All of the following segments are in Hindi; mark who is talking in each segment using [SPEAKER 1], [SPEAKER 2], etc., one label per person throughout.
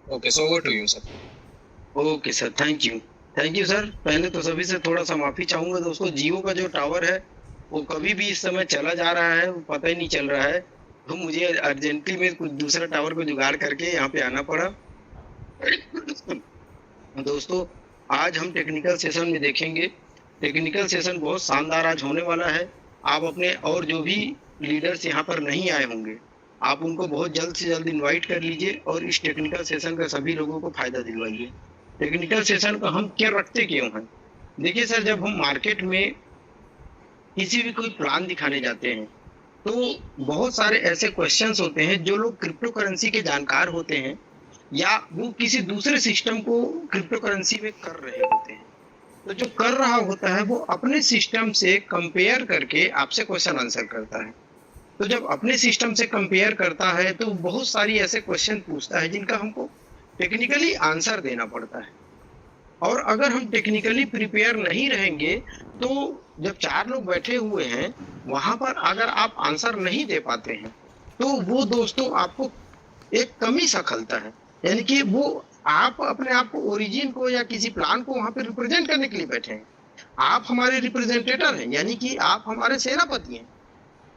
[SPEAKER 1] Okay, so over to you sir.
[SPEAKER 2] Okay sir, thank you sir. पहले तो सभी से थोड़ा सा माफी चाहूंगा दोस्तों, जियो का जो टावर है वो कभी भी इस समय चला जा रहा है, वो पता ही नहीं चल रहा है। तो मुझे अर्जेंटली में कुछ दूसरा टावर को जुगाड़ करके यहाँ पे आना पड़ा। दोस्तों, आज हम टेक्निकल सेशन में देखेंगे। टेक्निकल सेशन बहुत शानदार आज होने वाला है। आप अपने और जो भी लीडर्स यहाँ पर नहीं आए होंगे, आप उनको बहुत जल्द से जल्द इनवाइट कर लीजिए और इस टेक्निकल सेशन का सभी लोगों को फायदा दिलवाइए। टेक्निकल सेशन को हम क्या रखते क्यों हैं? देखिए सर, जब हम मार्केट में किसी भी कोई प्लान दिखाने जाते हैं तो बहुत सारे ऐसे क्वेश्चंस होते हैं, जो लोग क्रिप्टो करेंसी के जानकार होते हैं या वो किसी दूसरे सिस्टम को क्रिप्टो करेंसी में कर रहे होते हैं, तो जो कर रहा होता है वो अपने सिस्टम से कंपेयर करके आपसे क्वेश्चन आंसर करता है। तो जब अपने सिस्टम से कंपेयर करता है तो बहुत सारी ऐसे क्वेश्चन पूछता है जिनका हमको टेक्निकली आंसर देना पड़ता है। और अगर हम टेक्निकली प्रिपेयर नहीं रहेंगे तो जब चार लोग बैठे हुए हैं वहां पर अगर आप आंसर नहीं दे पाते हैं तो वो दोस्तों आपको एक कमी सा खलता है। यानी कि वो आप अपने आप को, ओरिजिन को या किसी प्लान को वहां पे रिप्रेजेंट करने के लिए बैठे हैं। आप हमारे रिप्रेजेंटेटर हैं, यानी कि आप हमारे सेनापति हैं।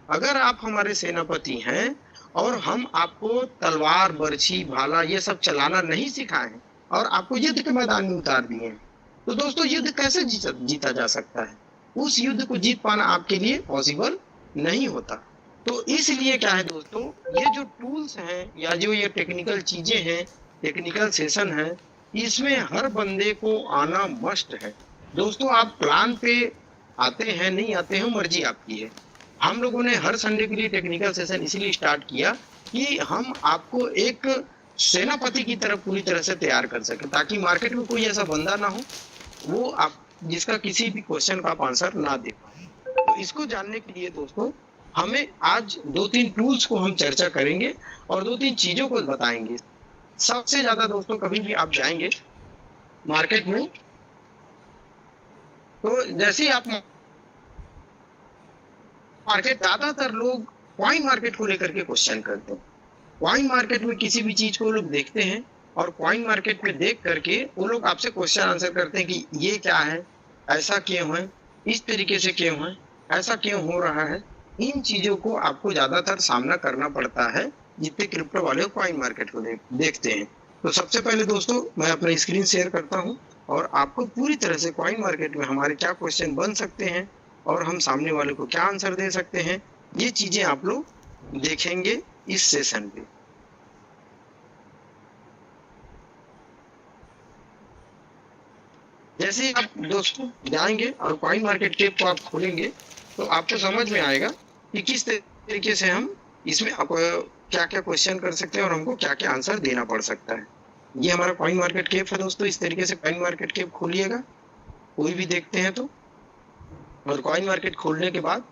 [SPEAKER 2] अगर आप हमारे सेनापति हैं और हम आपको तलवार, बर्छी, भाला ये सब चलाना नहीं सिखाए हैं और आपको युद्ध के मैदान में उतार दिए हैं, तो दोस्तों युद्ध कैसे जीता जा सकता है? उस युद्ध को जीत पाना आपके लिए पॉसिबल नहीं होता। तो इसलिए क्या है दोस्तों, ये जो टूल्स हैं या जो ये टेक्निकल चीजें हैं, टेक्निकल सेशन है, इसमें हर बंदे को आना मस्ट है। दोस्तों, आप प्लान पे आते हैं नहीं आते हैं मर्जी आपकी है। हम लोगों ने हर संडे के लिए टेक्निकल सेशन इसीलिए स्टार्ट किया कि हम आपको एक सेनापति की तरफ पूरी तरह से तैयार कर सके, ताकि मार्केट में कोई ऐसा बंदा ना हो वो आप जिसका किसी भी क्वेश्चन का आप आंसर ना दे पाए। तो इसको जानने के लिए दोस्तों हमें आज दो तीन टूल्स को हम चर्चा करेंगे और दो तीन चीजों को बताएंगे। सबसे ज्यादा दोस्तों, कभी भी आप जाएंगे मार्केट में तो जैसे ही आप मार्केट, ज्यादातर लोग कॉइन मार्केट को लेकर के क्वेश्चन करते हैं। कॉइन मार्केट में किसी भी चीज को लोग देखते हैं और कॉइन मार्केट में देख करके वो लोग आपसे क्वेश्चन आंसर करते हैं कि ये क्या है, ऐसा क्यों है, इस तरीके से क्यों है, ऐसा क्यों हो रहा है। इन चीजों को आपको ज्यादातर सामना करना पड़ता है जितने क्रिप्टो वाले कॉइन मार्केट को देखते हैं। तो सबसे पहले दोस्तों मैं अपना स्क्रीन शेयर करता हूँ और आपको पूरी तरह से कॉइन मार्केट में हमारे क्या क्वेश्चन बन सकते हैं और हम सामने वाले को क्या आंसर दे सकते हैं, ये चीजें आप लोग देखेंगे इस सेशन पे। जैसे ही आप दोस्तों जाएंगे और कॉइन मार्केट कैप को आप खोलेंगे तो आपको समझ में आएगा कि किस तरीके से हम इसमें क्या क्या क्वेश्चन कर सकते हैं और हमको क्या क्या आंसर देना पड़ सकता है। ये हमारा कॉइन मार्केट कैप है दोस्तों। इस तरीके से कॉइन मार्केट कैप खोलिएगा, कोई भी देखते हैं तो। और कॉइन मार्केट खोलने के बाद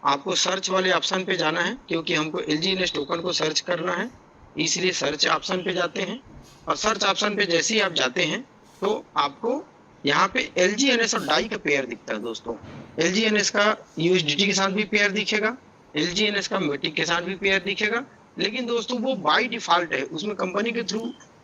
[SPEAKER 2] आपको सर्च वाले ऑप्शन पे जाना है, क्योंकि हमको LGNS टोकन को सर्च करना है, इसलिए सर्च ऑप्शन पे जाते हैं। और सर्च ऑप्शन पे जैसे ही आप जाते हैं तो आपको यहाँ पे LGNS और डाई का पेयर दिखता है दोस्तों। LGNS का USDT के साथ भी पेयर दिखेगा, LGNS का मेटिक के साथ भी पेयर दिखेगा, लेकिन दोस्तों वो बाय डिफॉल्ट है, उसमें कंपनी के थ्रू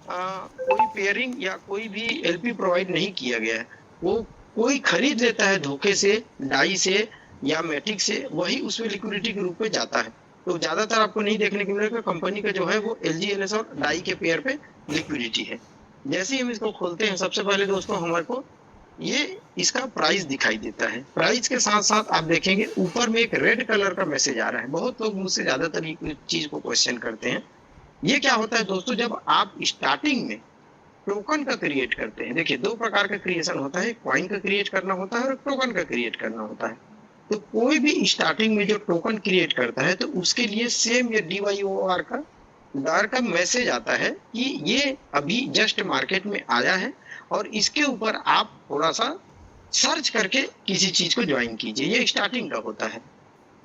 [SPEAKER 2] कोई पेयरिंग या कोई भी LP प्रोवाइड नहीं किया गया है। वो कोई खरीद लेता है धोखे से, डाई से या मैटिक से, वही उसमें लिक्विडिटी के रूप में जाता है। तो ज्यादातर आपको नहीं देखने को मिलेगा, कंपनी का जो है वो LGNS और डाई के पेयर पे लिक्विडिटी है। जैसे ही हम इसको खोलते हैं सबसे पहले दोस्तों हमारे को ये इसका प्राइस दिखाई देता है। प्राइस के साथ साथ आप देखेंगे ऊपर में एक रेड कलर का मैसेज आ रहा है। बहुत लोग मुझसे ज्यादातर ये चीज को क्वेश्चन करते हैं। ये क्या होता है दोस्तों, जब आप स्टार्टिंग में टोकन का क्रिएट करते हैं, देखिए दो प्रकार का क्रिएशन होता है, कॉइन का क्रिएट करना होता है और टोकन का क्रिएट करना होता है। तो कोई भी स्टार्टिंग में जो टोकन क्रिएट करता है तो उसके लिए सेम ये DYOR का डर का मैसेज आता है कि ये अभी जस्ट मार्केट में आया है और इसके ऊपर आप थोड़ा सा सर्च करके किसी चीज को ज्वाइन कीजिए। ये स्टार्टिंग का होता है।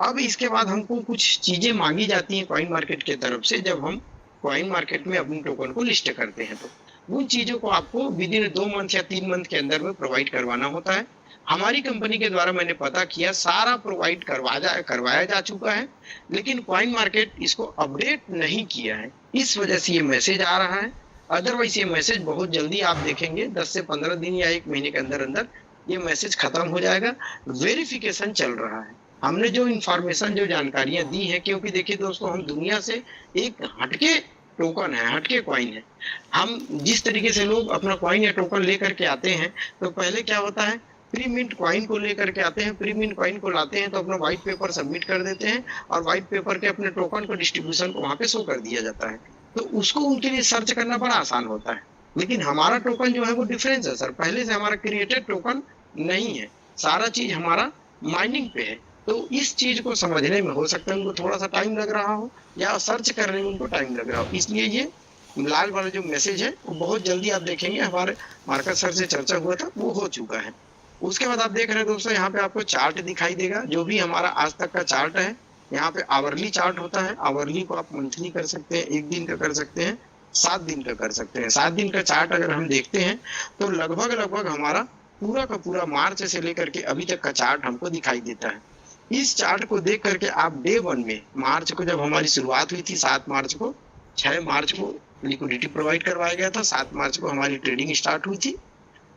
[SPEAKER 2] अब इसके बाद हमको कुछ चीजें मांगी जाती हैं कॉइन मार्केट की तरफ से, जब हम कॉइन मार्केट में अपनी टोकन को लिस्ट करते हैं तो उन चीजों को आपको विद इन 2 मंथ या 3 मंथ के अंदर में प्रोवाइड करवाना होता है। हमारी कंपनी के द्वारा मैंने पता किया, सारा प्रोवाइड करवाया जा चुका है, लेकिन कॉइन मार्केट इसको अपडेट नहीं किया है, इस वजह से ये मैसेज आ रहा है। अदरवाइज ये मैसेज बहुत जल्दी आप देखेंगे 10 से 15 दिन या 1 महीने के अंदर अंदर ये मैसेज खत्म हो जाएगा। वेरिफिकेशन चल रहा है। हमने जो इंफॉर्मेशन जो जानकारियां दी है, क्योंकि देखिए दोस्तों हम दुनिया से एक हटके टोकन है, हटके कॉइन है। हम जिस तरीके से लोग अपना कॉइन या टोकन लेकर के आते हैं, तो पहले क्या होता है, प्री मिंट कॉइन को लेकर के आते हैं, प्री मिंट कॉइन को लाते हैं तो अपना व्हाइट पेपर सबमिट कर देते हैं और व्हाइट पेपर के अपने टोकन को डिस्ट्रीब्यूशन को वहां पे शो कर दिया जाता है, तो उसको उनके लिए सर्च करना बड़ा आसान होता है। लेकिन हमारा टोकन जो है वो डिफरेंस है सर, पहले से हमारा क्रिएटेड टोकन नहीं है, सारा चीज हमारा माइनिंग पे है। तो इस चीज को समझने में हो सकता है उनको थोड़ा सा टाइम लग रहा हो या सर्च करने में उनको टाइम लग रहा हो, इसलिए ये लाल वाला जो मैसेज है वो बहुत जल्दी आप देखेंगे, हमारे मार्केट सर से चर्चा हुआ था वो हो चुका है। उसके बाद आप देख रहे हैं दोस्तों यहाँ पे आपको चार्ट दिखाई देगा, जो भी हमारा आज तक का चार्ट है। यहाँ पे आवरली चार्ट होता है, आवरली को आप मंथली कर सकते हैं, 1 दिन का कर सकते हैं, 7 दिन का कर सकते हैं। 7 दिन का चार्ट अगर हम देखते हैं तो लगभग लगभग हमारा पूरा का पूरा मार्च से लेकर के अभी तक का चार्ट हमको दिखाई देता है। इस चार्ट को देख करके आप डे 1 में, मार्च को जब हमारी शुरुआत हुई थी 7 मार्च को, 6 मार्च को लिक्विडिटी प्रोवाइड करवाया गया था, 7 मार्च को हमारी ट्रेडिंग स्टार्ट हुई थी।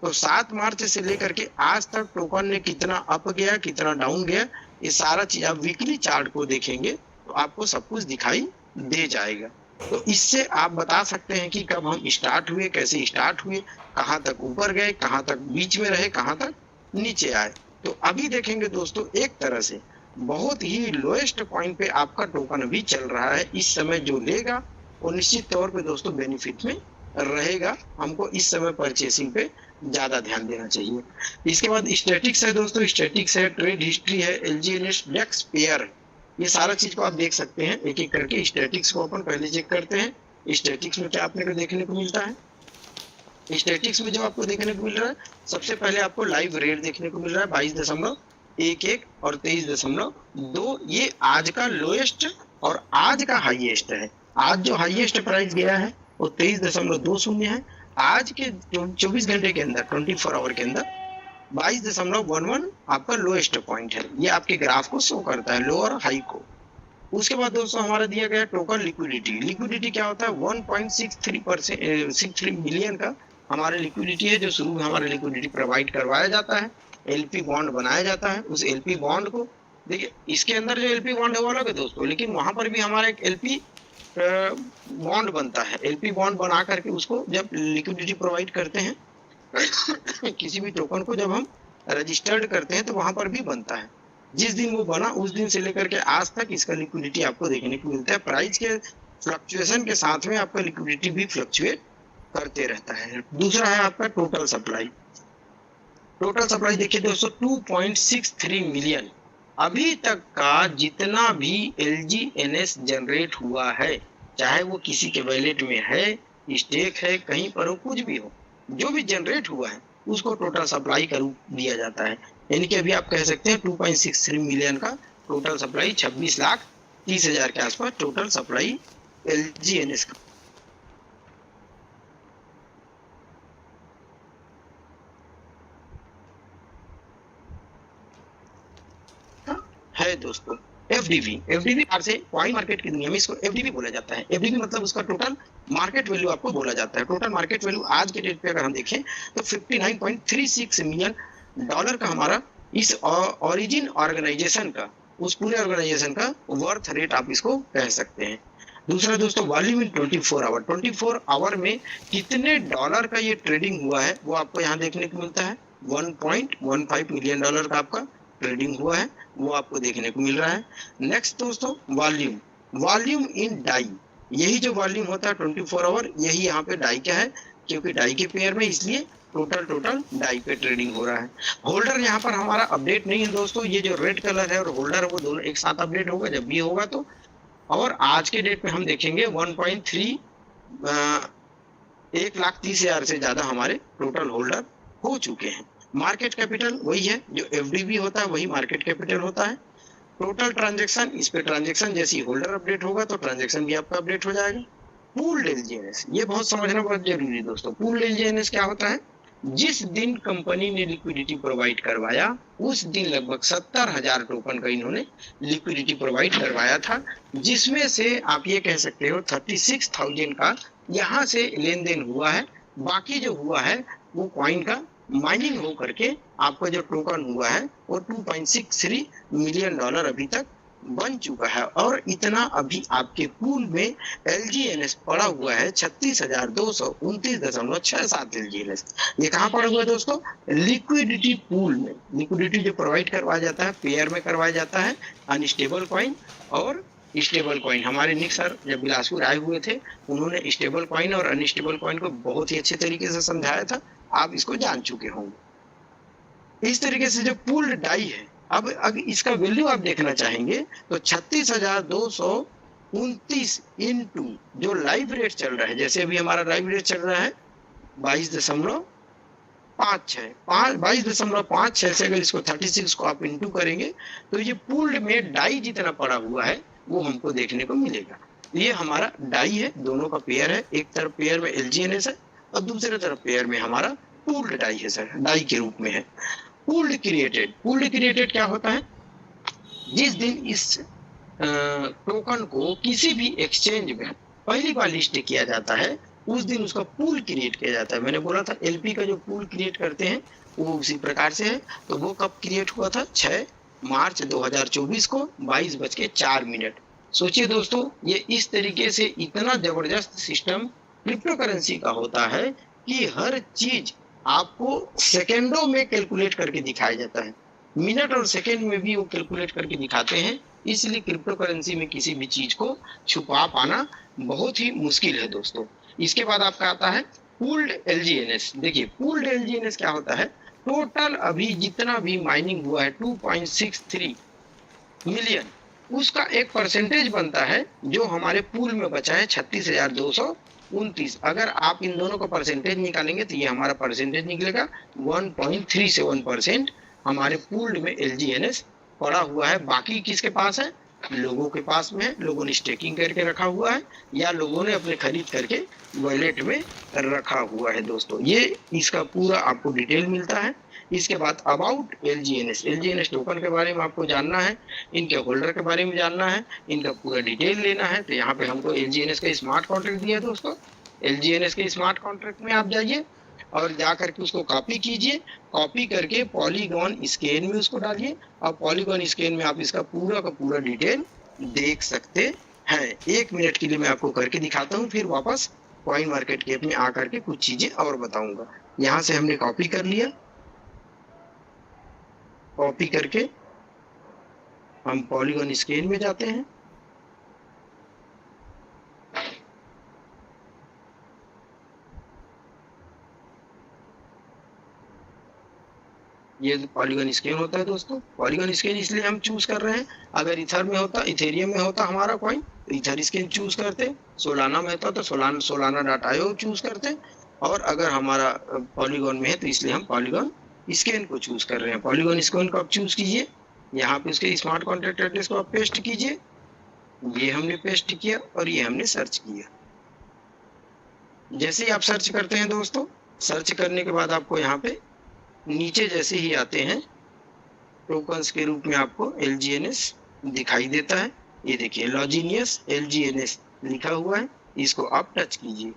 [SPEAKER 2] तो 7 मार्च से लेकर के आज तक टोकन ने कितना अप गया, कितना डाउन गया, ये सारा चीज आप वीकली चार्ट को देखेंगे तो आपको सब कुछ दिखाई दे जाएगा। तो इससे आप बता सकते हैं कि कब हम स्टार्ट हुए, कैसे स्टार्ट हुए, कहाँ तक ऊपर गए, कहाँ तक बीच में रहे, कहाँ तक नीचे आए। तो अभी देखेंगे दोस्तों एक तरह से बहुत ही लोएस्ट पॉइंट पे आपका टोकन अभी चल रहा है। इस समय जो लेगा वो निश्चित तौर पे दोस्तों बेनिफिट में रहेगा। हमको इस समय परचेसिंग पे ज्यादा ध्यान देना चाहिए। इसके बाद स्टैटिक्स है दोस्तों, स्टैटिक्स है, ट्रेड हिस्ट्री है, एलजीएनएस, डेक्स पेयर, ये सारा चीज को आप देख सकते हैं एक एक करके। स्टैटिक्स को अपन पहले चेक करते हैं। स्टैटिक्स में क्या आपने को देखने को मिलता है, स्टैटिक्स में जो आपको देखने को मिल रहा है, सबसे पहले आपको लाइव रेट देखने को मिल रहा है 22.11 और 23.2। ये आज का लोएस्ट और आज का हाईएस्ट है। आज जो हाईएस्ट प्राइस गया है वो 23.20 है। आज के 24 घंटे के अंदर, 24 आवर के अंदर 22.11 आपका लोएस्ट पॉइंट है। ये आपके ग्राफ को शो करता है, लो और हाई को। उसके बाद दोस्तों हमारा दिया गया टोकन लिक्विडिटी। लिक्विडिटी क्या होता है, 1.63 मिलियन का हमारे लिक्विडिटी है, जो शुरू में हमारे लिक्विडिटी प्रोवाइड करवाया जाता है। एलपी बॉन्ड बनाया जाता है। उस एलपी बॉन्ड को देखिए, इसके अंदर जो एलपी बॉन्ड है वो अलग है दोस्तों, लेकिन वहां पर भी हमारा एक एलपी बॉन्ड बनता है। एलपी बॉन्ड बना करके उसको जब लिक्विडिटी प्रोवाइड करते हैं किसी भी टोकन को जब हम रजिस्टर्ड करते हैं तो वहां पर भी बनता है। जिस दिन वो बना उस दिन से लेकर के आज तक इसका लिक्विडिटी आपको देखने को मिलता है। प्राइस के फ्लक्चुएशन के साथ में आपका लिक्विडिटी भी फ्लक्चुएट करते रहता है। दूसरा है आपका टोटल सप्लाई। टोटल सप्लाई देखिए दोस्तों 2.63 मिलियन अभी तक का जितना भी एलजीएनएस जनरेट हुआ है, चाहे वो किसी के वैलेट में है, स्टेक है, कहीं पर हो, कुछ भी हो, जो भी जनरेट हुआ है उसको टोटल सप्लाई का रूप दिया जाता है। यानी कि अभी आप कह सकते हैं 2.63 मिलियन का टोटल सप्लाई, 26,30,000 के आसपास टोटल सप्लाई एलजीएनएस का है दोस्तों। एफडीवी से कॉइन मार्केट की दुनिया में इसको एफडीवी बोला जाता है। एफडीवी मतलब उसका टोटल मार्केट वैल्यू आपको बोला जाता है। टोटल मार्केट वैल्यू आज के डेट पे अगर हम देखें तो 59.36 मिलियन डॉलर का हमारा इस ओरिजिन ऑर्गेनाइजेशन का, उस पूरे ऑर्गेनाइजेशन का वर्थ रेट आप इसको कह सकते हैं। दूसरा दोस्तों वॉल्यूम इन 24 आवर, 24 आवर में कितने डॉलर का ये ट्रेडिंग हुआ है वो आपको यहाँ देखने को मिलता है। 1.15 मिलियन डॉलर का आपका ट्रेडिंग हुआ है, वो आपको देखने को मिल रहा है। नेक्स्ट दोस्तों वॉल्यूम, वॉल्यूम इन डाई, यही जो वॉल्यूम होता है 24 आवर, यही यहाँ पे डाई का है, क्योंकि डाई के पेयर में इसलिए टोटल डाई पे ट्रेडिंग हो रहा है। होल्डर यहाँ पर हमारा अपडेट नहीं है दोस्तों, ये जो रेड कलर है और होल्डर है वो दोनों एक साथ अपडेट होगा जब भी होगा तो। और आज के डेट में हम देखेंगे 1,30,000 से ज्यादा हमारे टोटल होल्डर हो चुके हैं। मार्केट कैपिटल वही है, जो एफडीवी होता है वही मार्केट कैपिटल होता है। टोटल ट्रांजैक्शन, इस पे ट्रांजैक्शन जैसी होल्डर अपडेट होगा तो ट्रांजैक्शन भी आपका अपडेट हो जाएगा। पूल्ड एलजीएनएस, ये बहुत समझना बहुत जरूरी है दोस्तों। पूल्ड एलजीएनएस क्या होता है, जिस दिन कंपनी ने लिक्विडिटी प्रोवाइड करवाया उस दिन लगभग 70,000 टोकन का इन्होंने लिक्विडिटी प्रोवाइड करवाया था, जिसमें से आप ये कह सकते हो 36,000 का यहाँ से लेन देन हुआ है। बाकी जो हुआ है वो कॉइन का माइनिंग हो करके आपका जो टोकन हुआ है वो $2.63 मिलियन अभी तक बन चुका है। और इतना अभी आपके पूल में LGNS पड़ा हुआ है 36,229.67 LGNS। ये कहाँ पड़ा हुआ है दोस्तों? लिक्विडिटी पूल में। लिक्विडिटी जो प्रोवाइड करवाया जाता है पेयर में करवाया जाता है, अनस्टेबल कॉइन और स्टेबल कॉइन। हमारे निक सर जब बिलासपुर आए हुए थे उन्होंने स्टेबल कॉइन और अनस्टेबल कॉइन को बहुत ही अच्छे तरीके से समझाया था, आप इसको जान चुके होंगे। इस तरीके से जो पूल्ड डाई है, अब अगर इसका वैल्यू आप देखना चाहेंगे तो 36,229 इंटू जो लाइव रेट चल रहा है, जैसे अभी हमारा लाइव रेट चल रहा है 22.56 से अगर इसको 36 को आप इंटू करेंगे तो ये पूल्ड में डाई जितना पड़ा हुआ है वो हमको देखने को मिलेगा। ये हमारा डाई है, दोनों का पेयर है, एक तरफ पेयर में LGNS है और दूसरे तरफ पेयर में हमारा पूल्ड डाई है सर, डाई के रूप में है। पूल्ड क्रिएटेड क्या होता है? जिस दिन इस टोकन को किसी भी एक्सचेंज में पहली बार लिस्ट किया जाता है उस दिन उसका पूल क्रिएट किया जाता है। मैंने बोला था LP का जो पूल क्रिएट करते हैं वो उसी प्रकार से है। तो वो कब क्रिएट हुआ था? 6 मार्च 2024 को 22:04। सोचिए दोस्तों, ये इस तरीके से इतना जबरदस्त सिस्टम क्रिप्टो करेंसी का होता है कि हर चीज आपको सेकेंडों में कैलकुलेट करके दिखाया जाता है, मिनट और सेकेंड में भी वो कैलकुलेट करके दिखाते हैं। इसलिए क्रिप्टो करेंसी में किसी भी चीज को छुपा पाना बहुत ही मुश्किल है दोस्तों। इसके बाद आपका आता है पूल्ड LGNS। देखिए पूल्ड LGNS क्या होता है? टोटल अभी जितना भी माइनिंग हुआ है 2.63 मिलियन, उसका एक परसेंटेज बनता है जो हमारे पूल में बचा है 36,229। अगर आप इन दोनों का परसेंटेज निकालेंगे तो ये हमारा परसेंटेज निकलेगा 1.37% हमारे पूल्ड में LGNS पड़ा हुआ है। बाकी किसके पास है? लोगों के पास में है, लोगों ने स्टेकिंग करके रखा हुआ है या लोगों ने अपने खरीद करके वॉलेट में रखा हुआ है दोस्तों। ये इसका पूरा आपको डिटेल मिलता है। इसके बाद अबाउट LGNS टोकन के बारे में आपको जानना है, इनके होल्डर के बारे में जानना है, इनका पूरा डिटेल लेना है तो यहाँ पे हमको LGNS का स्मार्ट कॉन्ट्रैक्ट दिया है दोस्तों। LGNS के स्मार्ट कॉन्ट्रैक्ट में आप जाइए और जा करके उसको कॉपी कीजिए, कॉपी करके पॉलीगॉन स्कैन में उसको डालिए और पॉलीगॉन स्कैन में आप इसका पूरा का पूरा डिटेल देख सकते हैं। 1 मिनट के लिए मैं आपको करके दिखाता हूँ, फिर वापस कॉइन मार्केट कैप में आकर के कुछ चीजें और बताऊंगा। यहाँ से हमने कॉपी कर लिया, कॉपी करके हम पॉलीगॉन स्कैन में जाते हैं। ये पॉलीगॉन स्कैन होता है दोस्तों। पॉलीगॉन स्कैन इसलिए हम चूज कर रहे हैं, अगर इथर में होता, इथेरियम में होता हमारा कॉइन तो इथर स्कैन चूज करते, सोलाना में होता तो सोलाना.io चूज करते, और अगर हमारा पॉलीगॉन में है तो इसलिए हम पॉलीगॉन स्कैन को चूज कर रहे हैं। पॉलीगॉन स्कैन को आप चूज कीजिए, यहाँ पे उसके स्मार्ट कॉन्ट्रैक्ट एड्रेस को आप पेस्ट कीजिए। ये हमने पेस्ट किया और ये हमने सर्च किया। जैसे ही आप सर्च करते हैं दोस्तों, सर्च करने के बाद आपको यहाँ पे नीचे जैसे ही आते हैं टोकन्स के रूप में आपको LGNS दिखाई देता है। ये देखिए लॉजिनियस LGNS लिखा हुआ है, इसको आप टच कीजिए।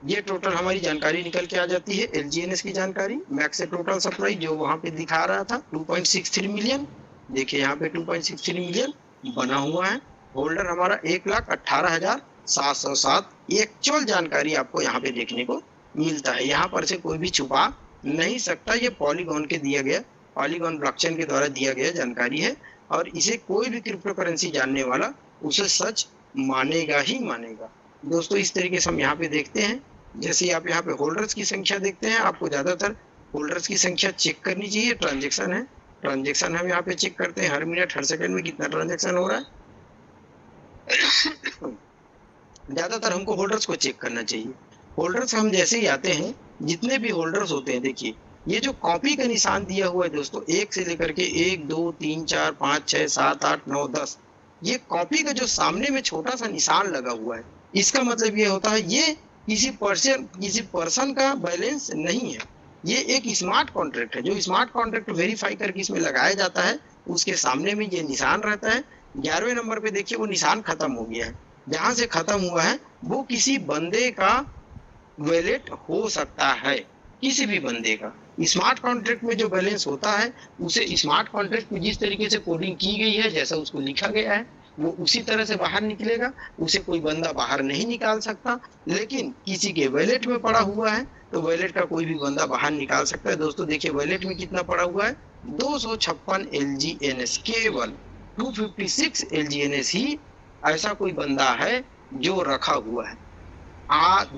[SPEAKER 2] ये टोटल हमारी जानकारी निकल के आ जाती है, LGNS की जानकारी। मैक्स टोटल सप्लाई जो वहां पे दिखा रहा था 2.63 मिलियन, देखिए यहाँ पे 2.63 मिलियन बना हुआ है। होल्डर हमारा 1,18,707। एक्चुअल जानकारी आपको यहाँ पे देखने को मिलता है, यहाँ पर से कोई भी छुपा नहीं सकता। ये पॉलीगॉन के दिया गया, पॉलीगॉन ब्लॉकचेन के द्वारा दिया गया जानकारी है और इसे कोई भी क्रिप्टो करेंसी जानने वाला उसे सच मानेगा ही मानेगा दोस्तों। इस तरीके से हम यहाँ पे देखते हैं, जैसे आप यहाँ पे होल्डर्स की संख्या देखते हैं, आपको ज्यादातर होल्डर्स की संख्या चेक करनी चाहिए। ट्रांजेक्शन है, ट्रांजेक्शन हम यहाँ पे चेक करते हैं, हर मिनट हर सेकंड में कितना ट्रांजेक्शन हो रहा है। ज्यादातर हमको होल्डर्स को चेक करना चाहिए। होल्डर्स हम जैसे ही आते हैं, जितने भी होल्डर्स होते हैं, देखिए ये जो कॉपी का निशान दिया हुआ है दोस्तों, 1 से लेकर के 1 2 3 4 5 6 7 8 9 10, ये कॉपी का जो सामने में छोटा सा निशान लगा हुआ है, इसका मतलब ये होता है ये किसी पर्सन का बैलेंस नहीं है। ये एक स्मार्ट कॉन्ट्रैक्ट है। जो स्मार्ट कॉन्ट्रैक्ट वेरीफाई करके इसमें लगाया जाता है, उसके सामने में ये निशान रहता है। 11वें नंबर पे देखिए वो निशान खत्म हो गया है। जहां से खत्म हुआ है वो किसी बंदे का वैलेट हो सकता है, किसी भी बंदे का। स्मार्ट कॉन्ट्रैक्ट में जो बैलेंस होता है उसे स्मार्ट कॉन्ट्रैक्ट में जिस तरीके से कोडिंग की गई है, जैसा उसको लिखा गया है, वो उसी तरह से बाहर निकलेगा। उसे कोई बंदा बाहर नहीं निकाल सकता। लेकिन किसी के वैलेट में पड़ा हुआ है तो वैलेट का कोई भी बंदा बाहर निकाल सकता है। दोस्तों देखिए वैलेट में कितना पड़ा हुआ है, 256 LGNS, केवल 256 LGNS ही ऐसा कोई बंदा है जो रखा हुआ है।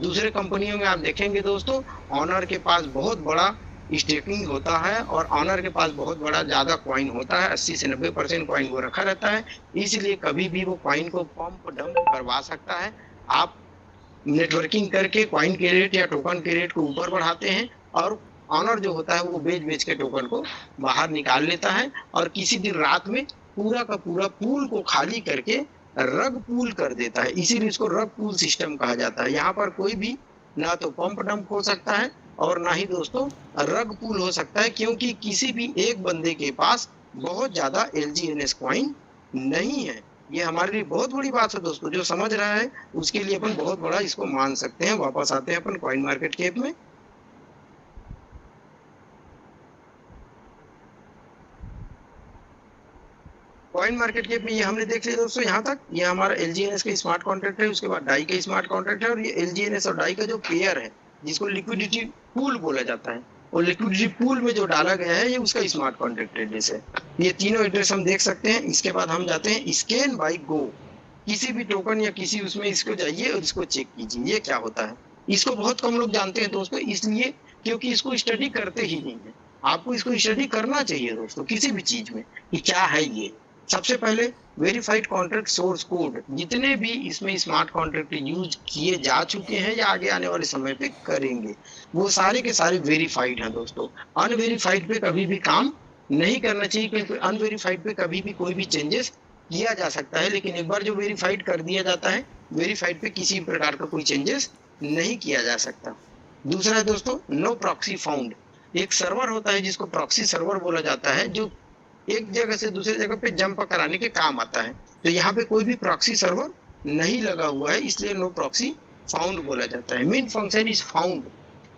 [SPEAKER 2] दूसरे कंपनियों में आप देखेंगे दोस्तों, ऑनर के पास बहुत बड़ा स्टेकिंग होता है और ऑनर के पास बहुत बड़ा ज़्यादा कॉइन होता है। 80 से 90% कॉइन वो रखा रहता है, इसलिए कभी भी वो कॉइन को पंप डंप करवा सकता है। आप नेटवर्किंग करके कॉइन के रेट या टोकन के रेट को ऊपर बढ़ाते हैं और ऑनर जो होता है वो बेच बेच के टोकन को बाहर निकाल लेता है और किसी दिन रात में पूरा का पूरा पूल को खाली करके रग पूल कर देता है। इसीलिए इसको रग पूल सिस्टम कहा जाता है। यहाँ पर कोई भी ना तो पंप डंप हो सकता है और ना ही दोस्तों रग पूल हो सकता है, क्योंकि किसी भी एक बंदे के पास बहुत ज्यादा LGNS कॉइन नहीं है। ये हमारे लिए बहुत बड़ी बात है दोस्तों। जो समझ रहा है उसके लिए अपन बहुत बड़ा इसको मान सकते हैं। वापस आते हैं अपन कॉइन मार्केट कैप में। कॉइन मार्केट कैप में ये हमने देख लिया दोस्तों यहाँ तक। ये हमारा LGNS का स्मार्ट कॉन्ट्रैक्ट है, उसके बाद डाई का स्मार्ट कॉन्ट्रैक्ट है और ये LGNS और डाई का जो पेयर है जिसको लिक्विडिटी पूल बोला जाता है, और लिक्विडिटी पूल में जो डाला गया है ये उसका स्मार्ट कॉन्ट्रैक्ट एड्रेस है। ये तीनों एड्रेस हम देख सकते हैं। इसके बाद हम जाते हैं स्कैन बाय गो। किसी भी टोकन या किसी उसमें इसको जाइए और इसको चेक कीजिए ये क्या होता है। इसको बहुत कम लोग जानते हैं दोस्तों, इसलिए क्योंकि इसको स्टडी करते ही नहीं है। आपको इसको स्टडी करना चाहिए दोस्तों किसी भी चीज में कि क्या है ये। सबसे पहले वेरीफाइड कॉन्ट्रैक्ट सोर्स कोड, जितने भी इसमें स्मार्ट कॉन्ट्रैक्ट यूज किए जा चुके हैं या आगे आने वाले समय पे करेंगे, वो सारे के सारे वेरीफाइड हैं दोस्तों। अनवेरीफाइड पे कभी भी काम नहीं करना चाहिए, क्योंकि अनवेरीफाइड पे कभी भी कोई भी चेंजेस किया जा सकता है। लेकिन एक बार जो वेरीफाइड कर दिया जाता है, वेरीफाइड पे किसी प्रकार का कोई चेंजेस नहीं किया जा सकता। दूसरा है दोस्तों नो प्रॉक्सी फाउंड। एक सर्वर होता है जिसको प्रॉक्सी सर्वर बोला जाता है, जो एक जगह से दूसरी जगह पे जंप कराने के काम आता है। तो यहाँ पे कोई भी प्रॉक्सी सर्वर नहीं लगा हुआ है, इसलिए नो प्रॉक्सी फाउंड बोला जाता है। मिन फंक्शन इज फाउंड।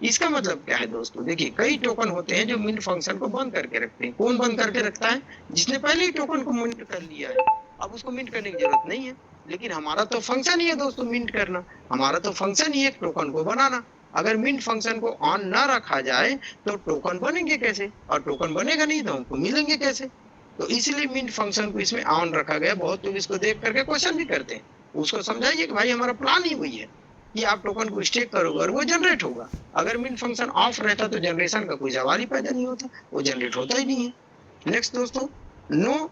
[SPEAKER 2] इसका मतलब क्या है दोस्तों, देखिए कई टोकन होते हैं जो मिन फंक्शन को बंद करके रखते हैं। कौन बंद करके रखता है? जिसने पहले ही टोकन को मिंट कर लिया है, अब उसको मिंट करने की जरूरत नहीं है। लेकिन हमारा तो फंक्शन ही है दोस्तों मिंट करना, हमारा तो फंक्शन ही है टोकन को बनाना। अगर मिंट फंक्शन को ऑन ना रखा जाए तो टोकन बनेंगे कैसे, और टोकन बनेगा नहीं तो हमको मिलेंगे कैसे। तो इसलिए मिंट फंक्शन को इसमें ऑन रखा गया। बहुत लोग इसको देख करके क्वेश्चन भी करते हैं। उसको समझाइए कि भाई हमारा प्लान ही वही है कि आप टोकन को स्टेक करोगे और वो जनरेट होगा। अगर मिंट फंक्शन ऑफ रहता तो जनरेशन का कोई सवाल ही पैदा नहीं होता, वो जनरेट होता ही नहीं है। नेक्स्ट दोस्तों no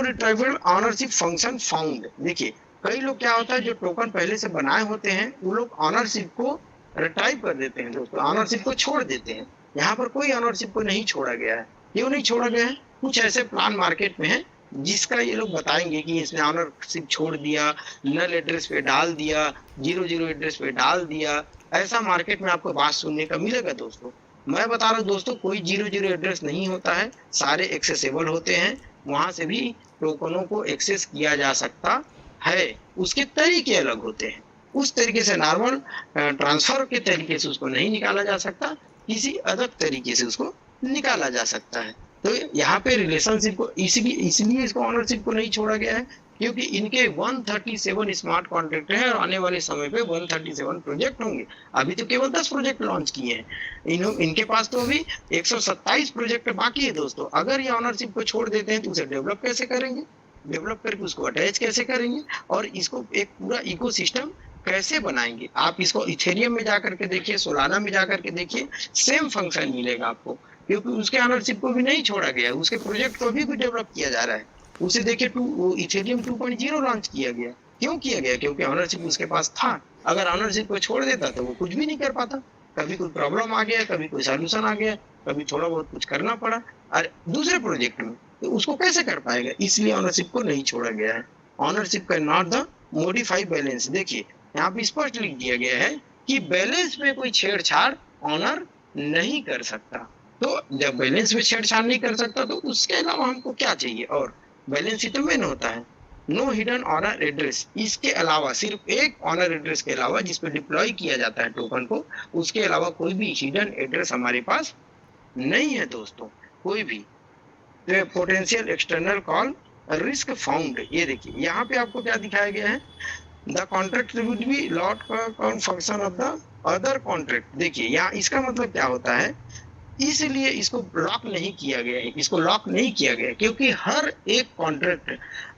[SPEAKER 2] retrievable ownership function found. देखिए कई लोग क्या होता है, जो टोकन पहले से बनाए होते हैं वो लोग ऑनरशिप को रिट्राइव कर देते हैं दोस्तों, ऑनरशिप को छोड़ देते हैं। यहाँ पर कोई ऑनरशिप को नहीं छोड़ा गया है। क्यों नहीं छोड़ा गया है? कुछ ऐसे प्लान मार्केट में है जिसका ये लोग बताएंगे कि इसने ऑनरशिप छोड़ दिया, नल एड्रेस पे डाल दिया, 00 एड्रेस पे डाल दिया। ऐसा मार्केट में आपको बात सुनने का मिलेगा दोस्तों। मैं बता रहा हूँ दोस्तों, कोई 00 एड्रेस नहीं होता है, सारे एक्सेसिबल होते हैं। वहां से भी टोकनों को एक्सेस किया जा सकता है, उसके तरीके अलग होते हैं। उस तरीके से नॉर्मल ट्रांसफर के तरीके से उसको नहीं निकाला जा सकता, किसी अलग तरीके से उसको निकाला जा सकता है। तो यहाँ पे रिलेशनशिप को इसलिए इसको ऑनरशिप को नहीं छोड़ा गया है, क्योंकि इनके 137 स्मार्ट कॉन्ट्रैक्ट हैं और आने वाले समय पे 137 प्रोजेक्ट होंगे। अभी तो केवल 10 प्रोजेक्ट लॉन्च किए हैं। इनके पास तो अभी 127 प्रोजेक्ट बाकी है दोस्तों। अगर ये ऑनरशिप को छोड़ देते हैं तो उसे डेवलप कैसे करेंगे, डेवलप करके उसको अटैच कैसे करेंगे, और इसको एक पूरा इकोसिस्टम कैसे बनाएंगे। आप इसको इथेरियम में जाकर के देखिए, सोलाना में जाकर के देखिए, सेम फंक्शन मिलेगा आपको, क्योंकि उसके ऑनरशिप को भी नहीं छोड़ा गया है, उसके प्रोजेक्ट को भी डेवलप किया जा रहा है। उसे देखिए इथेरियम 2.0 लॉन्च किया गया। क्यों किया गया? क्योंकि ऑनरशिप उसके पास था। अगर ऑनरशिप को छोड़ देता तो वो कुछ भी नहीं कर पाता। कभी कोई प्रॉब्लम आ गया, कभी कोई सॉल्यूशन आ गया, कभी थोड़ा बहुत कुछ करना पड़ा और दूसरे प्रोजेक्ट में, तो उसको कैसे कर पाएगा। इसलिए ऑनरशिप को नहीं छोड़ा गया है। ऑनरशिप का नॉट द मॉडिफाई बैलेंस। देखिए यहाँ पे स्पष्ट लिख दिया गया है कि बैलेंस में कोई छेड़छाड़ ऑनर नहीं कर सकता। तो जब बैलेंस में छेड़छाड़ नहीं कर सकता तो उसके अलावा हमको क्या चाहिए, और बैलेंस ही तो मेन होता है। नो हिडन ऑनर एड्रेस, इसके अलावा सिर्फ एक ऑनर एड्रेस के अलावा जिसपे डिप्लॉय किया जाता है टोकन को, उसके अलावा कोई भी हिडन एड्रेस हमारे पास नहीं है दोस्तों, कोई भी। Potential external call risk found, ये देखिए यहाँ पे आपको क्या दिखाया गया है, the contract would be lot con function of the other contract. देखिए यहाँ इसका मतलब क्या होता है, इसलिए इसको लॉक नहीं किया गया है, इसको लॉक नहीं किया गया क्योंकि हर एक कॉन्ट्रैक्ट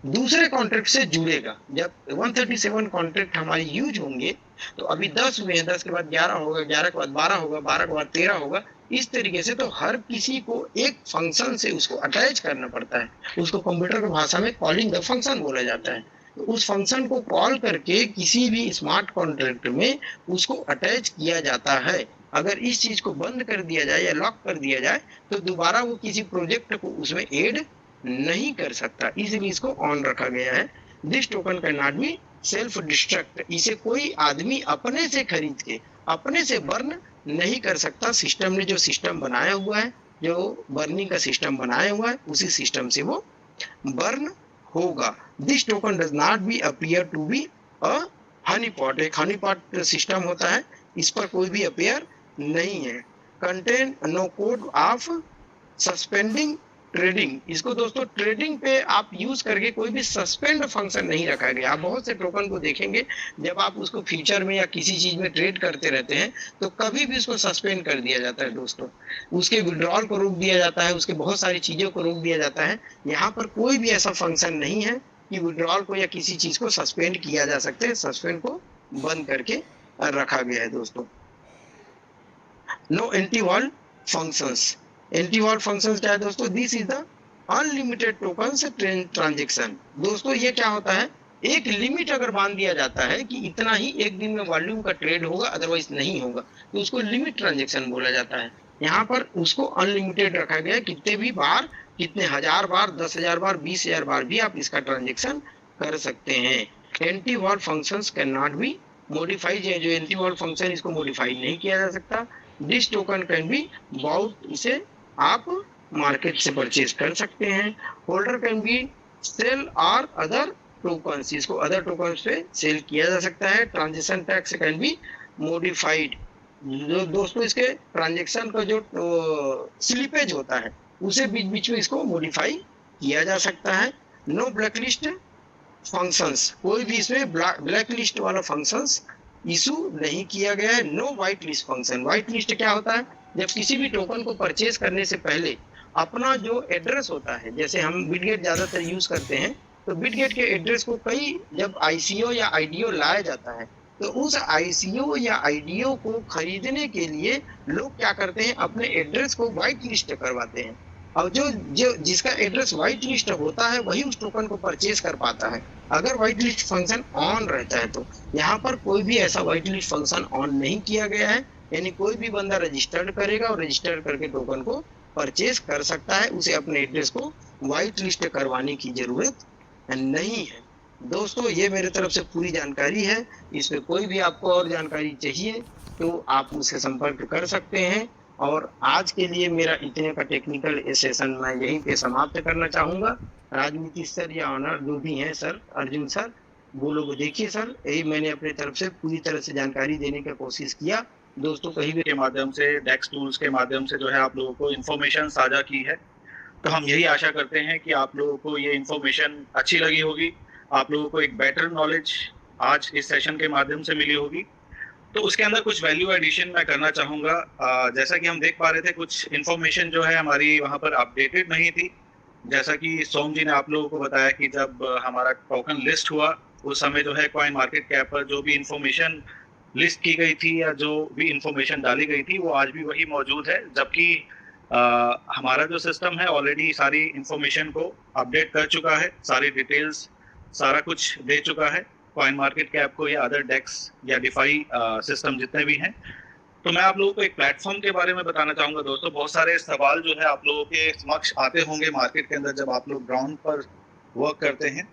[SPEAKER 2] दूसरे कॉन्ट्रैक्ट से जुड़ेगा। जब 137 कॉन्ट्रैक्ट हमारे यूज होंगे तो अभी 10 हुए हैं, 10 के बाद 11 होगा, 11 के बाद 12 होगा, 12 के बाद 13 होगा, इस तरीके से। तो हर किसी को एक फंक्शन से उसको अटैच करना पड़ता है, उसको कंप्यूटर की भाषा में कॉलिंग द फंक्शन बोला जाता है। तो उस फंक्शन को कॉल करके किसी भी स्मार्ट कॉन्ट्रैक्ट में उसको अटैच किया जाता है। अगर इस चीज को बंद कर दिया जाए या लॉक कर दिया जाए तो दोबारा वो किसी प्रोजेक्ट को उसमें ऐड नहीं कर सकता, इसलिए इसको ऑन रखा गया है। This token can not be self destruct, इसे कोई आदमी अपने से खरीद के अपने से बर्न नहीं कर सकता। सिस्टम ने जो सिस्टम बनाया हुआ है, जो बर्निंग का सिस्टम बनाया हुआ है, उसी सिस्टम से वो बर्न होगा। This token does not be appear to be a honey pot, एक हनी पॉट सिस्टम होता है, इस पर कोई भी अपीयर नहीं है। Contain no code of suspending trading, इसको दोस्तों ट्रेडिंग पे आप यूज करके कोई भी सस्पेंड फंक्शन नहीं रखा गया। आप बहुत से टोकन को देखेंगे, जब आप उसको फ्यूचर में या किसी चीज में ट्रेड करते रहते हैं तो कभी भी उसको सस्पेंड कर दिया जाता है दोस्तों, उसके विड्रॉल को रोक दिया जाता है, उसके बहुत सारी चीजों को रोक दिया जाता है। यहाँ पर कोई भी ऐसा फंक्शन नहीं है कि विड्रॉल को या किसी चीज को सस्पेंड किया जा सकते हैं, सस्पेंड को बंद करके रखा गया है दोस्तों। No anti whale functions, anti whale functions क्या है दोस्तों, this is the unlimited tokens transaction. दोस्तों ये क्या होता है, एक लिमिट अगर बांध दिया जाता है कि इतना ही एक दिन में वॉल्यूम का ट्रेड होगा, अदरवाइज नहीं होगा, तो उसको लिमिट ट्रांजैक्शन बोला जाता है। यहाँ पर उसको अनलिमिटेड रखा गया है, कितने भी बार, कितने हजार बार, 10,000 बार, 20,000 बार भी आप इसका ट्रांजैक्शन कर सकते हैं। Anti whale functions can not be modified, जो एंटी वॉल फंक्शन इसको मॉडिफाई नहीं किया जा सकता। This token can be bought, इसे आप मार्केट से परचेज कर सकते हैं। होल्डर कैन बी सेल और अदर टोकन्स, इसको अदर टोकन्स पे सेल किया जा सकता है। Transaction tax can be modified, दोस्तों इसके ट्रांजेक्शन का जो स्लिपेज होता है उसे बीच बीच में इसको मॉडिफाई किया जा सकता है। नो ब्लैकलिस्ट फंक्शंस, कोई भी इसमें ब्लैक लिस्ट वाला फंक्शंस इशू नहीं किया गया है। No white list function, white list क्या होता है, जब किसी भी टोकन को परचेज करने से पहले अपना जो एड्रेस होता है, जैसे हम बिटगेट ज्यादातर यूज करते हैं, तो बिटगेट के एड्रेस को कई जब आईसीओ या आईडीओ लाया जाता है तो उस आईसीओ या आईडीओ को खरीदने के लिए लोग क्या करते हैं, अपने एड्रेस को व्हाइट लिस्ट करवाते हैं। और जो जिसका एड्रेस व्हाइट लिस्ट होता है वही उस टोकन को परचेज कर पाता है, अगर व्हाइट लिस्ट फंक्शन ऑन रहता है तो। यहाँ पर कोई भी ऐसा व्हाइट लिस्ट फंक्शन ऑन नहीं किया गया है, यानी कोई भी बंदा रजिस्टर्ड करेगा और रजिस्टर करके टोकन को परचेज कर सकता है, उसे अपने एड्रेस को व्हाइट लिस्ट करवाने की जरूरत नहीं है। दोस्तों ये मेरे तरफ से पूरी जानकारी है, इसमें कोई भी आपको और जानकारी चाहिए तो आप मुझसे संपर्क कर सकते हैं। और आज के लिए मेरा इतने का टेक्निकल सेशन मैं यहीं पे समाप्त करना चाहूँगा। राजनीति सर या ऑनर जो भी हैं सर, अर्जुन सर, वो लोग देखिए सर, यही मैंने अपने तरफ से पूरी तरह से जानकारी देने की कोशिश किया। दोस्तों कहीं भी
[SPEAKER 1] के माध्यम से, डेक्स टूल्स के माध्यम से जो है आप लोगों को इन्फॉर्मेशन साझा की है, तो हम यही आशा करते हैं कि आप लोगों को ये इन्फॉर्मेशन अच्छी लगी होगी, आप लोगों को एक बेटर नॉलेज आज इस सेशन के माध्यम से मिली होगी। तो उसके अंदर कुछ वैल्यू एडिशन मैं करना चाहूँगा। जैसा कि हम देख पा रहे थे, कुछ इन्फॉर्मेशन जो है हमारी वहाँ पर अपडेटेड नहीं थी। जैसा कि सोम जी ने आप लोगों को बताया कि जब हमारा टोकन लिस्ट हुआ उस समय जो है कॉइन मार्केट कैप पर जो भी इंफॉर्मेशन लिस्ट की गई थी या जो भी इंफॉर्मेशन डाली गई थी वो आज भी वही मौजूद है, जबकि हमारा जो सिस्टम है ऑलरेडी सारी इंफॉर्मेशन को अपडेट कर चुका है, सारी डिटेल्स सारा कुछ दे चुका है कॉइन मार्केट कैप को या अदर डेक्स या डिफाई सिस्टम जितने भी हैं। तो मैं आप लोगों को एक प्लेटफॉर्म के बारे में बताना चाहूंगा। दोस्तों बहुत सारे सवाल जो है आप लोगों के समक्ष आते होंगे मार्केट के अंदर जब आप लोग ग्राउंड पर वर्क करते हैं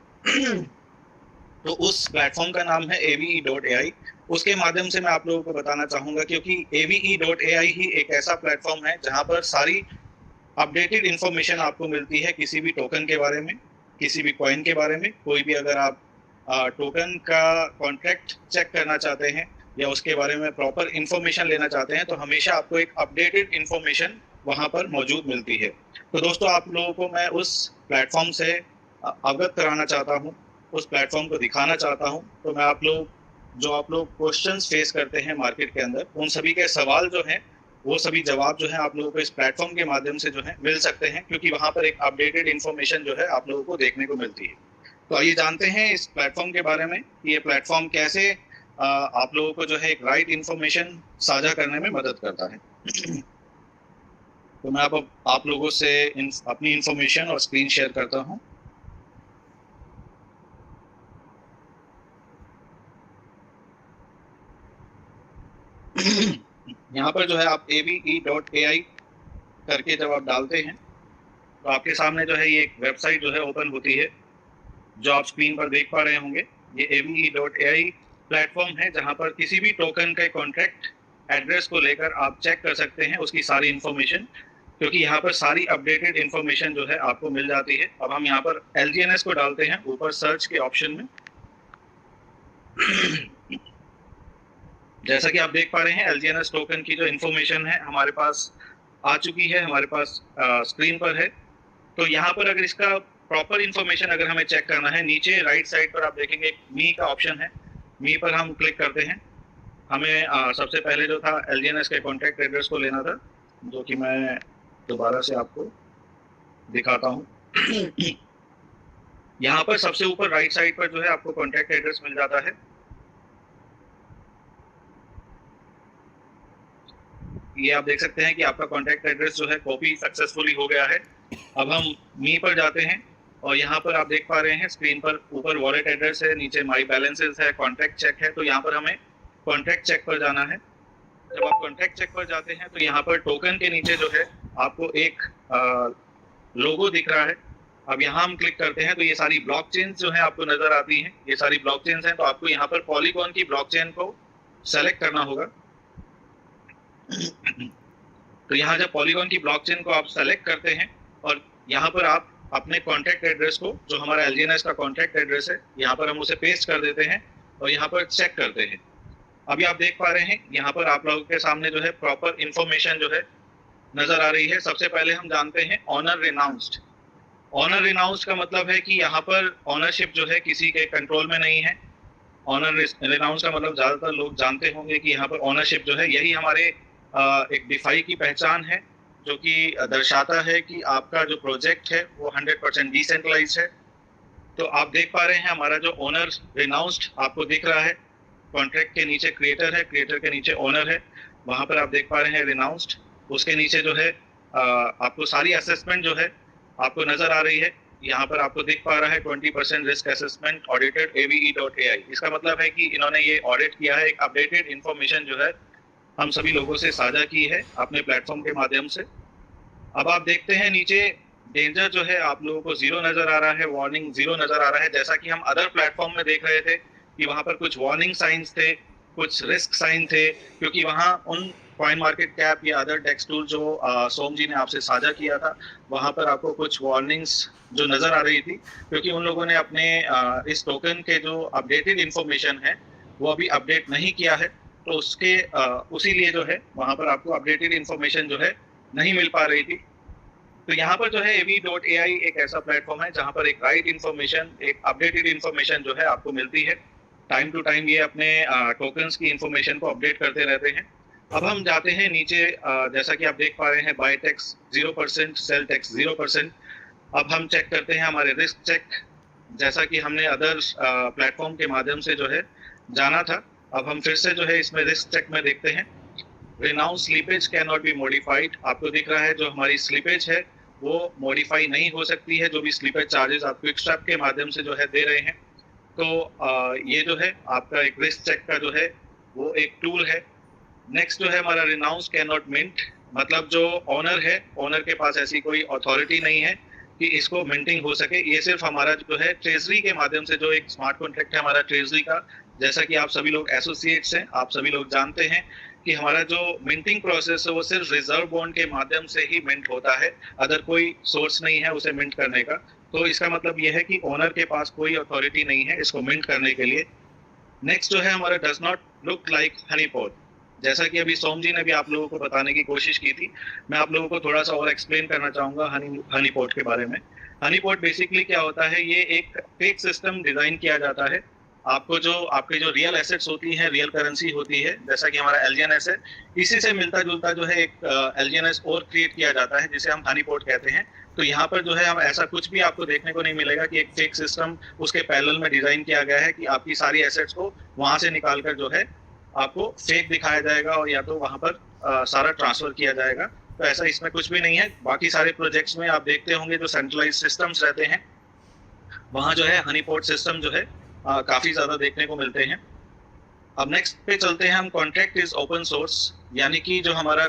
[SPEAKER 1] तो उस प्लेटफॉर्म का नाम है AVE.ai। उसके माध्यम से मैं आप लोगों को बताना चाहूंगा, क्योंकि AVE.ai ही एक ऐसा प्लेटफॉर्म है जहां पर सारी अपडेटेड इंफॉर्मेशन आपको मिलती है किसी भी टोकन के बारे में, किसी भी कॉइन के बारे में। कोई भी अगर आप टोकन का कॉन्ट्रैक्ट चेक करना चाहते हैं या उसके बारे में प्रॉपर इंफॉर्मेशन लेना चाहते हैं, तो हमेशा आपको एक अपडेटेड इंफॉर्मेशन वहां पर मौजूद मिलती है। तो दोस्तों, आप लोगों को मैं उस प्लेटफॉर्म से अवगत कराना चाहता हूँ, उस प्लेटफॉर्म को दिखाना चाहता हूँ। तो मैं आप लोग क्वेश्चंस फेस करते हैं मार्केट के अंदर, उन सभी के सवाल जो हैं वो सभी जवाब जो है आप लोगों को इस प्लेटफॉर्म के माध्यम से जो है मिल सकते हैं, क्योंकि वहां पर एक अपडेटेड इंफॉर्मेशन जो है आप लोगों को देखने को मिलती है। तो आइए जानते हैं इस प्लेटफॉर्म के बारे में कि ये प्लेटफॉर्म कैसे आप लोगों को जो है एक राइट इंफॉर्मेशन साझा करने में मदद करता है। तो मैं आप लोगों से अपनी इंफॉर्मेशन और स्क्रीन शेयर करता हूं। यहाँ पर जो है आप AVE.ai करके जब आप डालते हैं तो आपके सामने जो है ये एक वेबसाइट जो है ओपन होती है, जो आप स्क्रीन पर देख पा रहे होंगे। ये AVE.ai प्लेटफॉर्म है जहां पर किसी भी टोकन के कॉन्ट्रैक्ट एड्रेस को लेकर आप चेक कर सकते हैं उसकी सारी इंफॉर्मेशन, क्योंकि यहाँ पर सारी अपडेटेड इंफॉर्मेशन जो है आपको मिल जाती है। अब हम यहाँ पर LGNS को डालते हैं ऊपर सर्च के ऑप्शन में। जैसा कि आप देख पा रहे हैं, LGNS टोकन की जो इंफॉर्मेशन है हमारे पास आ चुकी है, हमारे पास स्क्रीन पर है। तो यहाँ पर अगर इसका प्रॉपर इंफॉर्मेशन अगर हमें चेक करना है, नीचे राइट साइड पर आप देखेंगे मी का ऑप्शन है। मी पर हम क्लिक करते हैं। हमें सबसे पहले जो था LGNS के कॉन्टैक्ट एड्रेस को लेना था, जो कि मैं दोबारा से आपको दिखाता हूँ। यहाँ पर सबसे ऊपर राइट साइड पर जो है आपको कॉन्टैक्ट एड्रेस मिल जाता है। ये आप देख सकते हैं कि आपका कॉन्टैक्ट एड्रेस जो है कॉपी सक्सेसफुली हो गया है। अब हम मी पर जाते हैं और यहाँ पर आप देख पा रहे हैं स्क्रीन पर ऊपर वॉलेट एड्रेस है, नीचे माई बैलेंसेस है, कॉन्टैक्ट चेक है। तो यहाँ पर हमें कॉन्टैक्ट चेक पर जाना है। जब आप कॉन्टैक्ट चेक पर जाते हैं तो यहाँ पर टोकन के नीचे जो है आपको एक लोगो दिख रहा है। अब यहाँ हम क्लिक करते हैं तो ये सारी ब्लॉकचेन जो है आपको नजर आती हैं। ये सारी ब्लॉकचेन हैं, तो आपको यहाँ पर पॉलीगॉन की ब्लॉकचेन को सेलेक्ट करना होगा। तो यहाँ जब पॉलीगॉन की ब्लॉकचेन को आप सेलेक्ट करते हैं और यहाँ पर आप अपने कॉन्टैक्ट एड्रेस को, जो हमारा LGNS का कॉन्टैक्ट एड्रेस है, यहाँ पर हम उसे पेस्ट कर देते हैं और यहाँ पर चेक करते हैं। अभी आप देख पा रहे हैं यहाँ पर आप लोगों के सामने जो है प्रॉपर इंफॉर्मेशन जो है नजर आ रही है। सबसे पहले हम जानते हैं ऑनर रिनाउंस्ड। ऑनर रिनाउंस्ड का मतलब है कि यहाँ पर ऑनरशिप जो है किसी के कंट्रोल में नहीं है। ऑनर रिनाउंस्ड का मतलब ज्यादातर लोग जानते होंगे कि यहाँ पर ऑनरशिप जो है यही हमारे एक डिफाई की पहचान है, जो कि दर्शाता है कि आपका जो प्रोजेक्ट है वो 100% डिसेंट्रलाइज्ड है। तो आप देख पा रहे हैं हमारा जो ओनर रिनाउंस्ड आपको दिख रहा है। कॉन्ट्रैक्ट के नीचे क्रिएटर है, क्रिएटर के नीचे ओनर है, वहां पर आप देख पा रहे हैं रिनाउंस्ड। उसके नीचे जो है आपको सारी असेसमेंट जो है आपको नजर आ रही है। यहाँ पर आपको दिख पा रहा है 20% रिस्क असेसमेंट ऑडिटेड AVE.ai। इसका मतलब है कि इन्होंने ये ऑडिट किया है, एक अपडेटेड इंफॉर्मेशन जो है हम सभी लोगों से साझा की है अपने प्लेटफॉर्म के माध्यम से। अब आप देखते हैं नीचे डेंजर जो है आप लोगों को 0 नजर आ रहा है, वार्निंग 0 नजर आ रहा है। जैसा कि हम अदर प्लेटफॉर्म में देख रहे थे कि वहां पर कुछ वार्निंग साइंस थे, कुछ रिस्क साइन थे, क्योंकि वहां उन कॉइन मार्केट कैप या अदर टेक्स टूल जो सोम जी ने आपसे साझा किया था, वहां पर आपको कुछ वार्निंग्स जो नजर आ रही थी, क्योंकि उन लोगों ने अपने इस टोकन के जो अपडेटेड इंफॉर्मेशन है वो अभी अपडेट नहीं किया है। तो उसके उसी लिए जो है वहां पर आपको अपडेटेड इंफॉर्मेशन जो है नहीं मिल पा रही थी। तो यहाँ पर जो है AVE.ai एक ऐसा प्लेटफॉर्म है जहाँ पर एक राइट इंफॉर्मेशन, एक अपडेटेड इंफॉर्मेशन जो है आपको मिलती है। टाइम टू टाइम ये अपने टोकन्स की इंफॉर्मेशन को अपडेट करते रहते हैं। अब हम जाते हैं नीचे, जैसा कि आप देख पा रहे हैं बाय टैक्स 0%, सेल टैक्स 0%। अब हम चेक करते हैं हमारे रिस्क चेक, जैसा कि हमने अदर प्लेटफॉर्म के माध्यम से जो है जाना था। अब हम फिर से जो है इसमें रिस्क चेक में देखते हैं renounce slippage can not be modified. आपको दिख रहा है जो हमारी स्लीपेज है वो मॉडिफाई नहीं हो सकती है। जो भी स्लीपेज चार्जेस आप क्विकस्वैप के माध्यम से जो है दे रहे हैं, तो ये जो है आपका एक रिस्क चेक का जो है वो एक टूल है। नेक्स्ट जो है हमारा रिनाउंस कैन नॉट मिंट, मतलब जो ऑनर है, ऑनर के पास ऐसी कोई अथॉरिटी नहीं है कि इसको मिंटिंग हो सके। ये सिर्फ हमारा जो है ट्रेजरी के माध्यम से, जो एक स्मार्ट कॉन्ट्रैक्ट है हमारा ट्रेजरी का, जैसा कि आप सभी लोग एसोसिएट्स हैं, आप सभी लोग जानते हैं कि हमारा जो मिंटिंग प्रोसेस है वो सिर्फ रिजर्व बॉन्ड के माध्यम से ही मिंट होता है, अदर कोई सोर्स नहीं है उसे मिंट करने का। तो इसका मतलब ये है कि ओनर के पास कोई अथॉरिटी नहीं है इसको मिंट करने के लिए। नेक्स्ट जो है हमारा does not look like Honey pot. जैसा कि अभी सोम जी ने भी आप लोगों को बताने की कोशिश की थी, मैं आप लोगों को थोड़ा सा और एक्सप्लेन करना चाहूंगा हनी पॉट के बारे में। हनी पॉट बेसिकली क्या होता है, ये एक फेक सिस्टम डिजाइन किया जाता है। आपको जो आपके जो रियल एसेट्स होती हैं, रियल करेंसी होती है, जैसा कि हमारा एलजीएनएस है, इसी से मिलता जुलता जो है एक एलजीएनएस और क्रिएट किया जाता है जिसे हम हनी पॉट कहते हैं। तो यहाँ पर जो है हम ऐसा कुछ भी आपको देखने को नहीं मिलेगा कि एक फेक सिस्टम उसके पैरेलल में डिजाइन किया गया है कि आपकी सारी एसेट्स को वहां से निकालकर जो है आपको फेक दिखाया जाएगा और या तो वहां पर सारा ट्रांसफर किया जाएगा। तो ऐसा इसमें कुछ भी नहीं है। बाकी सारे प्रोजेक्ट्स में आप देखते होंगे जो सेंट्रलाइज सिस्टम्स रहते हैं, वहां जो है हनी पॉट सिस्टम जो है काफी ज्यादा देखने को मिलते हैं। अब नेक्स्ट पे चलते हैं हम। कॉन्ट्रैक्ट इज ओपन सोर्स, यानी कि जो हमारा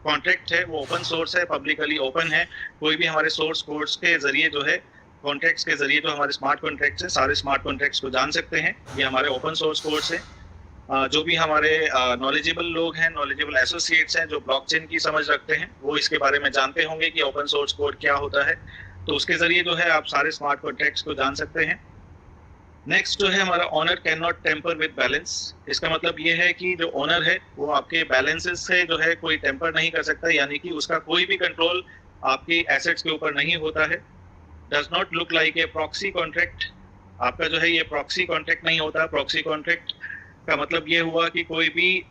[SPEAKER 1] कॉन्ट्रैक्ट है वो ओपन सोर्स है, पब्लिकली ओपन है। कोई भी हमारे सोर्स कोड्स के जरिए जो है, कॉन्ट्रैक्ट्स के जरिए जो हमारे स्मार्ट कॉन्ट्रैक्ट्स हैं, सारे स्मार्ट कॉन्ट्रैक्ट्स को जान सकते हैं। ये हमारे ओपन सोर्स कोड्स हैं। जो भी हमारे नॉलेजेबल लोग हैं, नॉलेजेबल एसोसिएट्स हैं जो ब्लॉकचेन की समझ रखते हैं, वो इसके बारे में जानते होंगे कि ओपन सोर्स कोड क्या होता है। तो उसके जरिए जो है आप सारे स्मार्ट कॉन्ट्रैक्ट्स को जान सकते हैं। नेक्स्ट जो है हमारा owner can not tamper with balance. इसका मतलब ये है कि जो ओनर है वो आपके बैलेंसेस से जो है कोई टेम्पर नहीं कर सकता, यानी कि उसका कोई भी कंट्रोल आपकी एसेट्स के ऊपर नहीं होता है। Does not look like a proxy contract. आपका जो है ये प्रॉक्सी कॉन्ट्रैक्ट नहीं होता। प्रॉक्सी कॉन्ट्रैक्ट का मतलब ये हुआ कि कोई भी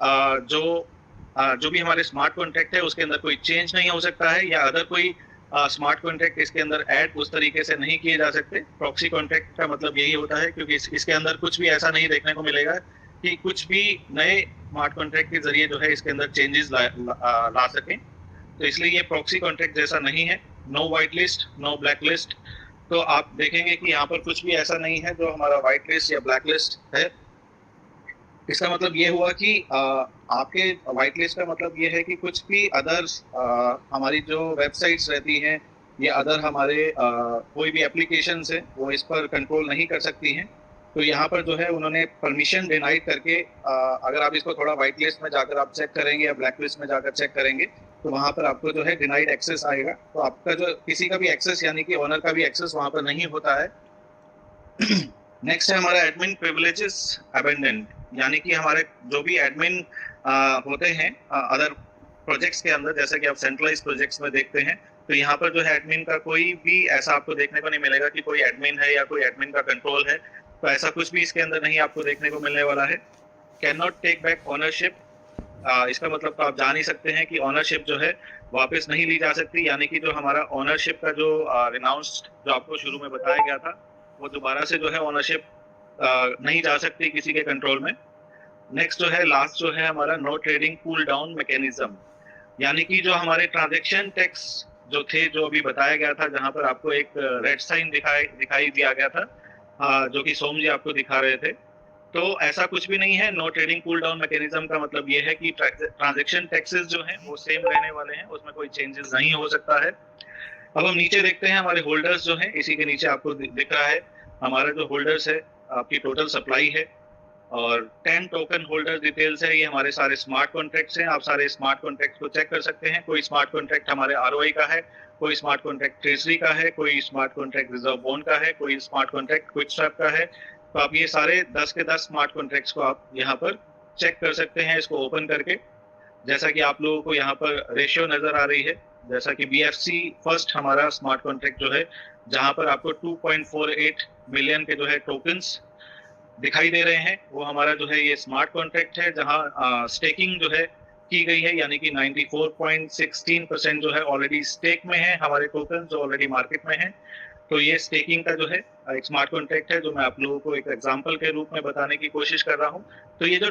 [SPEAKER 1] जो भी हमारे स्मार्ट कॉन्ट्रैक्ट है उसके अंदर कोई चेंज नहीं हो सकता है, या अदर कोई स्मार्ट कॉन्ट्रैक्ट इसके अंदर ऐड उस तरीके से नहीं किए जा सकते। प्रॉक्सी कॉन्ट्रैक्ट का मतलब यही होता है, क्योंकि इसके अंदर कुछ भी ऐसा नहीं देखने को मिलेगा कि कुछ भी नए स्मार्ट कॉन्ट्रैक्ट के जरिए जो है इसके अंदर चेंजेस ला सकें। तो इसलिए ये प्रॉक्सी कॉन्ट्रैक्ट जैसा नहीं है। No white list, no black list. तो आप देखेंगे कि यहाँ पर कुछ भी ऐसा नहीं है जो हमारा व्हाइट लिस्ट या ब्लैक लिस्ट है। इसका मतलब ये हुआ कि आपके व्हाइट लिस्ट का मतलब ये है कि कुछ भी अदर हमारी जो वेबसाइट्स रहती हैं या अदर हमारे कोई भी एप्लीकेशंस है वो इस पर कंट्रोल नहीं कर सकती हैं। तो यहाँ पर जो है उन्होंने परमिशन डिनाइड करके अगर आप इसको थोड़ा व्हाइट लिस्ट में जाकर आप चेक करेंगे या ब्लैक लिस्ट में जाकर चेक करेंगे तो वहाँ पर आपको जो है डिनाइड एक्सेस आएगा। तो आपका जो किसी का भी एक्सेस यानी कि ओनर का भी एक्सेस वहाँ पर नहीं होता है। नेक्स्ट है हमारा एडमिन प्रिविलेजेस अबेंडेंड, यानी कि हमारे जो भी एडमिन होते हैं अदर प्रोजेक्ट्स के अंदर, जैसे कि आप सेंट्रलाइज प्रोजेक्ट्स में देखते हैं, तो यहाँ पर जो है एडमिन का कोई भी ऐसा आपको देखने को नहीं मिलेगा कि कोई एडमिन है या कोई एडमिन का कंट्रोल है। तो ऐसा कुछ भी इसके अंदर नहीं आपको देखने को मिलने वाला है। Can not take back ownership. इसका मतलब तो आप जान ही सकते हैं कि ओनरशिप जो है वापस नहीं ली जा सकती, यानी कि जो हमारा ओनरशिप का जो रिनाउंस्ड जो आपको शुरू में बताया गया था वो दोबारा से जो है ओनरशिप नहीं जा सकती किसी के कंट्रोल में। नेक्स्ट जो है लास्ट जो है हमारा no trading cool down mechanism, यानी कि जो हमारे ट्रांजैक्शन टैक्स जो थे, जो अभी बताया गया था, जहां पर आपको एक रेड साइन दिखाई दिया गया था, जो कि सोम जी आपको दिखा रहे थे। तो ऐसा कुछ भी नहीं है। No trading cool down mechanism का मतलब ये है कि ट्रांजैक्शन टैक्सेस जो हैं वो सेम रहने वाले हैं, उसमें कोई चेंजेस नहीं हो सकता है। अब हम नीचे देखते हैं हमारे होल्डर्स जो हैं, इसी के नीचे आपको दिख रहा है हमारा जो होल्डर्स है, आपकी टोटल सप्लाई है और 10 टोकन होल्डर डिटेल्स है। ये हमारे सारे स्मार्ट कॉन्ट्रैक्ट्स हैं। आप सारे स्मार्ट कॉन्ट्रैक्ट्स को चेक कर सकते हैं। कोई स्मार्ट कॉन्ट्रैक्ट हमारे आरओआई का है, कोई स्मार्ट कॉन्ट्रैक्ट ट्रेजरी का है, कोई स्मार्ट कॉन्ट्रैक्ट रिजर्व बॉन्ड का है, कोई स्मार्ट कॉन्ट्रैक्ट क्विक स्वैप का है। तो आप ये सारे 10 के 10 स्मार्ट कॉन्ट्रैक्ट्स को आप यहाँ पर चेक कर सकते हैं इसको ओपन करके। जैसा कि आप लोगों को यहाँ पर रेशियो नजर आ रही है, जैसा कि BFC फर्स्ट हमारा स्मार्ट कॉन्ट्रैक्ट जो है, जहां पर आपको 2.48 मिलियन के जो है टोकन्स दिखाई दे रहे हैं, वो हमारा जो है ये स्मार्ट कॉन्ट्रैक्ट है, जहां स्टेकिंग जो है की गई है, यानी कि 94.16% जो है ऑलरेडी स्टेक में है हमारे टोकन जो ऑलरेडी मार्केट में है। तो ये स्टेकिंग का जो है एक स्मार्ट कॉन्ट्रैक्ट है, जो मैं आप लोगों को एक एग्जांपल के रूप में बताने की कोशिश कर रहा हूँ। तो ये जो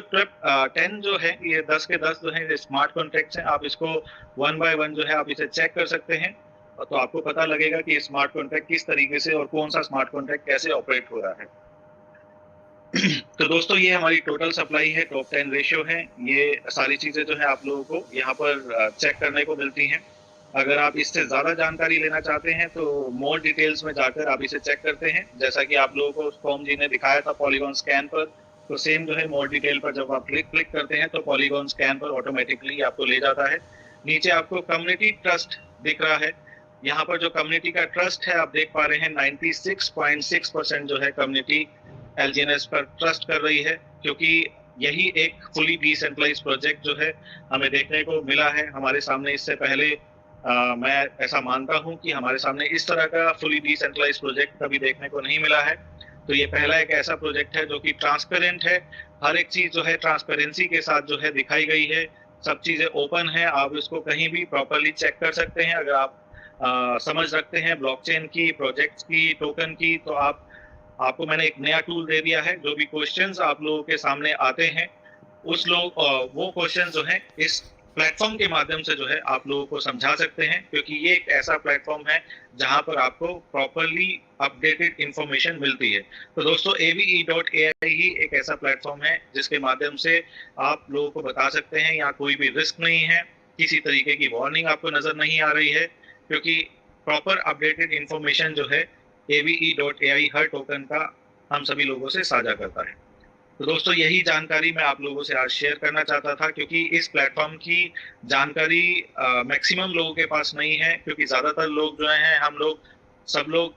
[SPEAKER 1] 10 जो है, ये 10 के 10 जो है ये स्मार्ट कॉन्ट्रैक्ट्स हैं। आप इसको 1 बाय 1 जो है आप इसे चेक कर सकते हैं, तो आपको पता लगेगा कि स्मार्ट कॉन्ट्रैक्ट किस तरीके से और कौन सा स्मार्ट कॉन्ट्रैक्ट कैसे ऑपरेट हो रहा है। तो दोस्तों ये हमारी टोटल सप्लाई है, टॉप 10 रेशियो है। ये सारी चीजें जो है आप लोगों को यहाँ पर चेक करने को मिलती हैं। अगर आप इससे ज़्यादा जानकारी लेना चाहते हैं तो मोर डिटेल्स में जाकर आप इसे चेक करते हैं। जैसा कि आप लोगों को सोम जी ने दिखाया था पॉलीगॉन स्कैन पर, तो सेम जो है मोर डिटेल पर जब आप क्लिक क्लिक करते हैं तो पॉलीगॉन स्कैन पर ऑटोमेटिकली आपको ले जाता है। नीचे आपको कम्युनिटी ट्रस्ट दिख रहा है। यहाँ पर जो कम्युनिटी का ट्रस्ट है आप देख पा रहे हैं 96.6% जो है कम्युनिटी एलजीएनएस पर ट्रस्ट कर रही है, क्योंकि यही एक फुली डिसेंट्रलाइज्ड प्रोजेक्ट जो है हमें देखने को मिला है। हमारे सामने इससे पहले मैं ऐसा मानता हूं कि हमारे सामने इस तरह का फुली डिसेंट्रलाइज्ड प्रोजेक्ट कभी देखने को नहीं मिला है। तो ये पहला एक ऐसा प्रोजेक्ट है जो कि ट्रांसपेरेंट है। हर एक चीज जो है ट्रांसपेरेंसी के साथ जो है दिखाई गई है। सब चीजें ओपन है, आप इसको कहीं भी प्रॉपरली चेक कर सकते हैं। अगर आप समझ रखते हैं ब्लॉकचेन की, प्रोजेक्ट्स की, टोकन की, तो आपको मैंने एक नया टूल दे दिया है। जो भी क्वेश्चंस आप लोगों के सामने आते हैं उस लोग वो क्वेश्चन जो है इस प्लेटफॉर्म के माध्यम से जो है आप लोगों को समझा सकते हैं, क्योंकि ये एक ऐसा प्लेटफॉर्म है जहां पर आपको प्रॉपरली अपडेटेड इंफॉर्मेशन मिलती है। तो दोस्तों ave.ai ही एक ऐसा प्लेटफॉर्म है जिसके माध्यम से आप लोगों को बता सकते हैं यहाँ कोई भी रिस्क नहीं है, किसी तरीके की वार्निंग आपको नजर नहीं आ रही है, क्योंकि प्रॉपर अपडेटेड इंफॉर्मेशन जो है ave.ai हर टोकन का हम सभी लोगों से साझा करता है। तो दोस्तों यही जानकारी मैं आप लोगों से आज शेयर करना चाहता था, क्योंकि इस प्लेटफॉर्म की जानकारी मैक्सिमम लोगों के पास नहीं है, क्योंकि ज्यादातर लोग जो हैं हम लोग सब लोग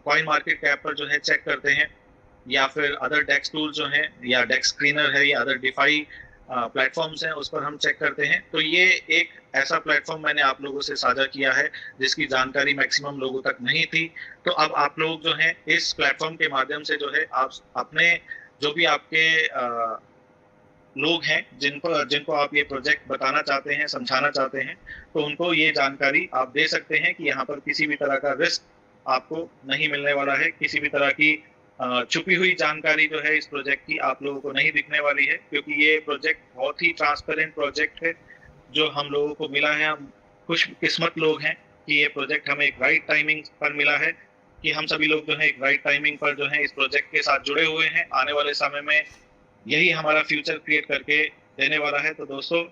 [SPEAKER 1] कॉइन मार्केट कैप पर जो है चेक करते हैं, या फिर अदर डेक्स टूल जो हैं या डेक्स स्क्रीनर है या अदर डिफाई प्लेटफॉर्म्स हैं उस पर हम चेक करते हैं। तो ये एक ऐसा प्लेटफॉर्म मैंने आप लोगों से साझा किया है जिसकी जानकारी मैक्सिमम लोगों तक नहीं थी। तो अब आप लोग जो हैं इस प्लेटफॉर्म के माध्यम से जो है आप अपने जो भी आपके लोग हैं जिनको आप ये प्रोजेक्ट बताना चाहते हैं, समझाना चाहते हैं, तो उनको ये जानकारी आप दे सकते हैं कि यहाँ पर किसी भी तरह का रिस्क आपको नहीं मिलने वाला है। किसी भी तरह की छुपी हुई जानकारी जो है इस प्रोजेक्ट की आप लोगों को नहीं दिखने वाली है, क्योंकि ये प्रोजेक्ट बहुत ही ट्रांसपेरेंट प्रोजेक्ट है जो हम लोगों को मिला है। हम खुशकिस्मत लोग हैं कि ये प्रोजेक्ट हमें एक राइट टाइमिंग पर मिला है, कि हम सभी लोग जो है एक राइट टाइमिंग पर जो है इस प्रोजेक्ट के साथ जुड़े हुए हैं। आने वाले समय में यही हमारा फ्यूचर क्रिएट करके देने वाला है। तो दोस्तों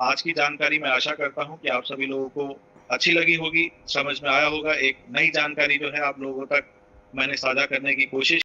[SPEAKER 1] आज की जानकारी मैं आशा करता हूं कि आप सभी लोगों को अच्छी लगी होगी, समझ में आया होगा। एक नई जानकारी जो है आप लोगों तक मैंने साझा करने की कोशिश